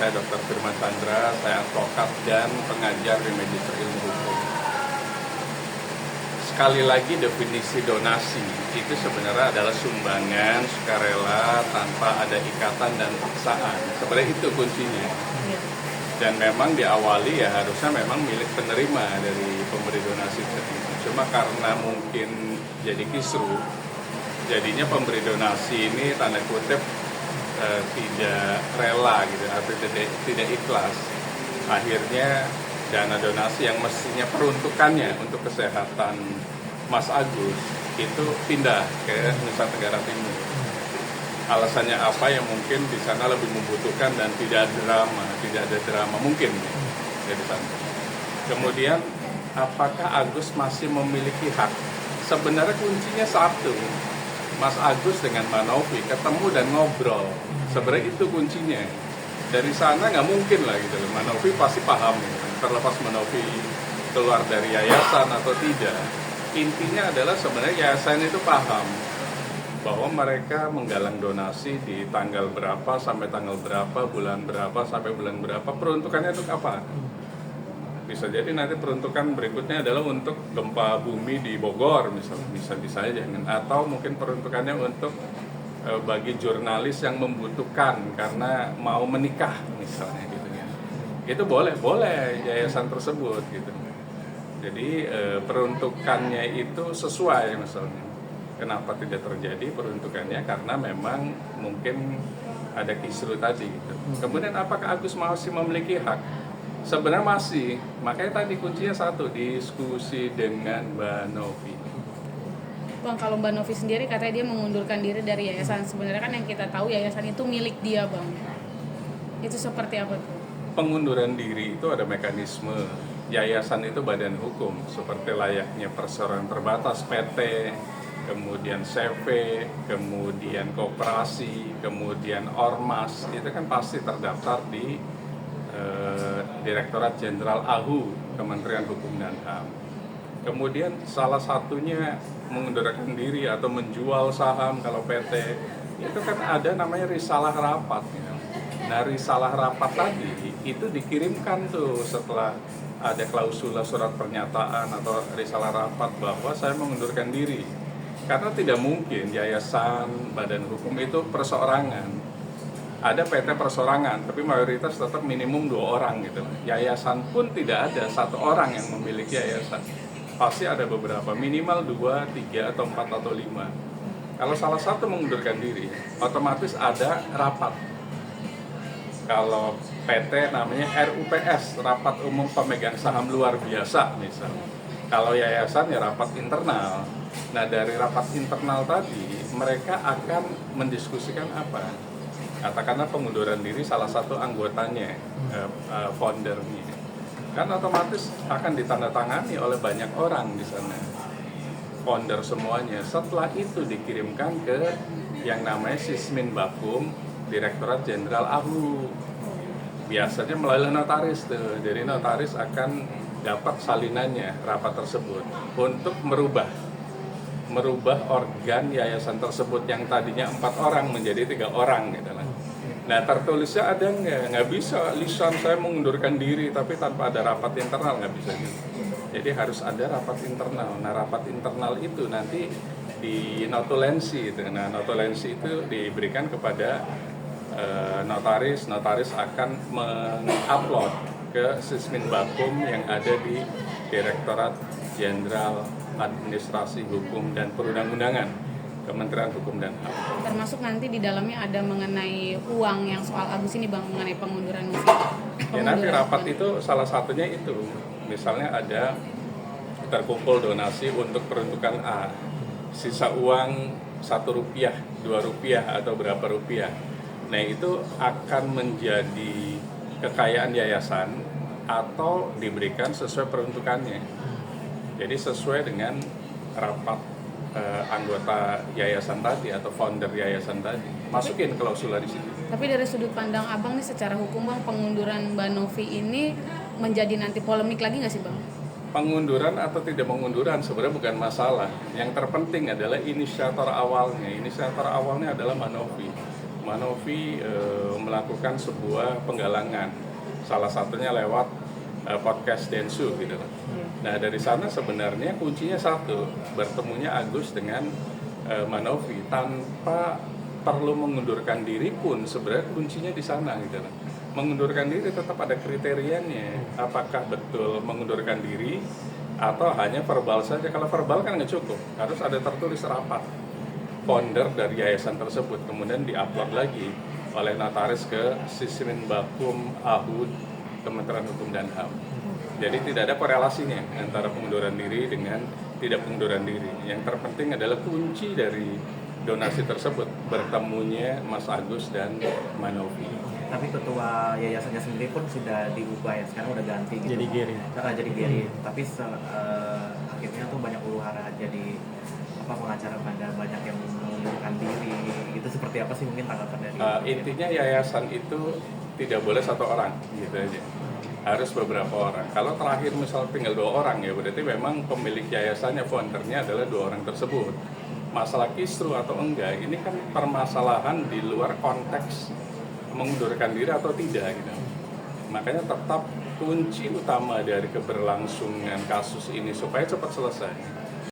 saya Dr. Firman Chandra, saya advokat dan pengajar di Magister Ilmu Hukum. Sekali lagi definisi donasi itu sebenarnya adalah sumbangan sukarela tanpa ada ikatan dan paksaan. Sebenarnya itu kuncinya. Dan memang diawali ya harusnya memang milik penerima dari pemberi donasi tersebut. Cuma karena mungkin jadi kisru, jadinya pemberi donasi ini tanda kutip tidak rela gitu atau tidak ikhlas. Akhirnya dana donasi yang mestinya peruntukannya untuk kesehatan Mas Agus itu pindah ke Nusa Tenggara Timur. Alasannya apa? Yang mungkin di sana lebih membutuhkan dan tidak ada drama mungkin di sana. Kemudian apakah Agus masih memiliki hak? Sebenarnya kuncinya satu, Mas Agus dengan Mbak Novi ketemu dan ngobrol. Sebenarnya itu kuncinya. Dari sana nggak mungkin lah gitu loh. Mbak Novi pasti paham, terlepas Mbak Novi keluar dari yayasan atau tidak. Intinya adalah sebenarnya yayasan itu paham bahwa mereka menggalang donasi di tanggal berapa sampai tanggal berapa, bulan berapa sampai bulan berapa, peruntukannya untuk apa? Bisa jadi nanti peruntukan berikutnya adalah untuk gempa bumi di Bogor misalnya, bisa aja, atau mungkin peruntukannya untuk bagi jurnalis yang membutuhkan karena mau menikah misalnya gitu ya. Itu boleh yayasan tersebut gitu. Jadi peruntukannya itu sesuai misalnya. Kenapa tidak terjadi peruntukannya? Karena memang mungkin ada kisru tadi gitu. Kemudian apakah Agus masih memiliki hak? Sebenarnya masih. Makanya tadi kuncinya satu, diskusi dengan Mbak Novi. Bang, kalau Mbak Novi sendiri katanya dia mengundurkan diri dari yayasan. Sebenarnya kan yang kita tahu yayasan itu milik dia, Bang. Itu seperti apa tuh? Pengunduran diri itu ada mekanisme. Yayasan itu badan hukum, seperti layaknya perseroan terbatas, PT, kemudian CV, kemudian koperasi, kemudian ormas, itu kan pasti terdaftar di Direktorat Jenderal AHU, Kementerian Hukum dan HAM. Kemudian salah satunya mengundurkan diri atau menjual saham kalau PT, itu kan ada namanya risalah rapat. Ya. Nah risalah rapat tadi itu dikirimkan tuh setelah ada klausula surat pernyataan atau risalah rapat bahwa saya mengundurkan diri. Karena tidak mungkin yayasan, badan hukum itu perseorangan. Ada PT perseorangan, tapi mayoritas tetap minimum 2 orang gitu. Yayasan pun tidak ada 1 orang yang memiliki yayasan. Pasti ada beberapa, minimal 2, 3, atau 4, atau 5. Kalau salah satu mengundurkan diri, otomatis ada rapat. Kalau PT namanya RUPS, Rapat Umum Pemegang Saham Luar Biasa misalnya. Kalau yayasan ya rapat internal. Nah dari rapat internal tadi mereka akan mendiskusikan apa? Katakanlah pengunduran diri salah satu anggotanya, foundernya. Kan otomatis akan ditandatangani oleh banyak orang di sana. Founder semuanya. Setelah itu dikirimkan ke yang namanya Sismin Bakum, Direktorat Jenderal AHU. Biasanya melalui notaris tuh. Jadi notaris akan dapat salinannya rapat tersebut untuk merubah organ yayasan tersebut yang tadinya 4 orang menjadi 3 orang gitu lah. Nah tertulisnya ada nggak bisa lisan saya mengundurkan diri tapi tanpa ada rapat internal, nggak bisa gitu. Jadi harus ada rapat internal. Nah rapat internal itu nanti di notulensi itu. Nah notulensi itu diberikan kepada notaris akan mengupload ke Sismin Bakum yang ada di Direktorat Jenderal Administrasi Hukum dan Perundang-undangan Kementerian Hukum dan HAM. Termasuk nanti di dalamnya ada mengenai uang yang soal Agus ini, Bang, mengenai pengunduran Ya nanti rapat itu salah satunya itu. Misalnya ada terkumpul donasi untuk peruntukan A. Sisa uang Rp1, Rp2 atau berapa rupiah. Nah itu akan menjadi kekayaan yayasan atau diberikan sesuai peruntukannya. Jadi sesuai dengan rapat anggota yayasan tadi atau founder yayasan tadi. Masukin klausula di situ. Tapi dari sudut pandang Abang nih secara hukum, Bang, pengunduran Mbak Novi ini menjadi nanti polemik lagi nggak sih, Bang? Pengunduran atau tidak pengunduran sebenarnya bukan masalah. Yang terpenting adalah inisiator awalnya. Inisiator awalnya adalah Mbak Novi. Manovi melakukan sebuah penggalangan, salah satunya lewat podcast Densu gitu. Nah dari sana sebenarnya kuncinya satu, bertemunya Agus dengan Manovi tanpa perlu mengundurkan diri pun sebenarnya kuncinya di sana gitu. Mengundurkan diri tetap ada kriterianya, apakah betul mengundurkan diri atau hanya verbal saja. Kalau verbal kan nggak cukup, harus ada tertulis rapat founder dari yayasan tersebut, kemudian diupload lagi oleh notaris ke Sismin Bakum Ahud Kementerian Hukum dan HAM. Jadi tidak ada korelasinya antara pengunduran diri dengan tidak pengunduran diri. Yang terpenting adalah kunci dari donasi tersebut, bertemunya Mas Agus dan Manovi. Tapi ketua yayasannya sendiri pun sudah diubah ya, sekarang udah ganti gitu. Jadi Gary. Jadi Gary. Tapi akhirnya tuh banyak huru-hara jadi pengacara banyak yang mengundurkan diri. Itu seperti apa sih mungkin tanggapan dari? Intinya yayasan itu tidak boleh satu orang gitu aja. Harus beberapa orang. Kalau terakhir misal tinggal 2 orang ya berarti memang pemilik yayasannya, foundernya adalah 2 orang tersebut. Masalah kisru atau enggak, ini kan permasalahan di luar konteks mengundurkan diri atau tidak gitu. Makanya tetap kunci utama dari keberlangsungan kasus ini supaya cepat selesai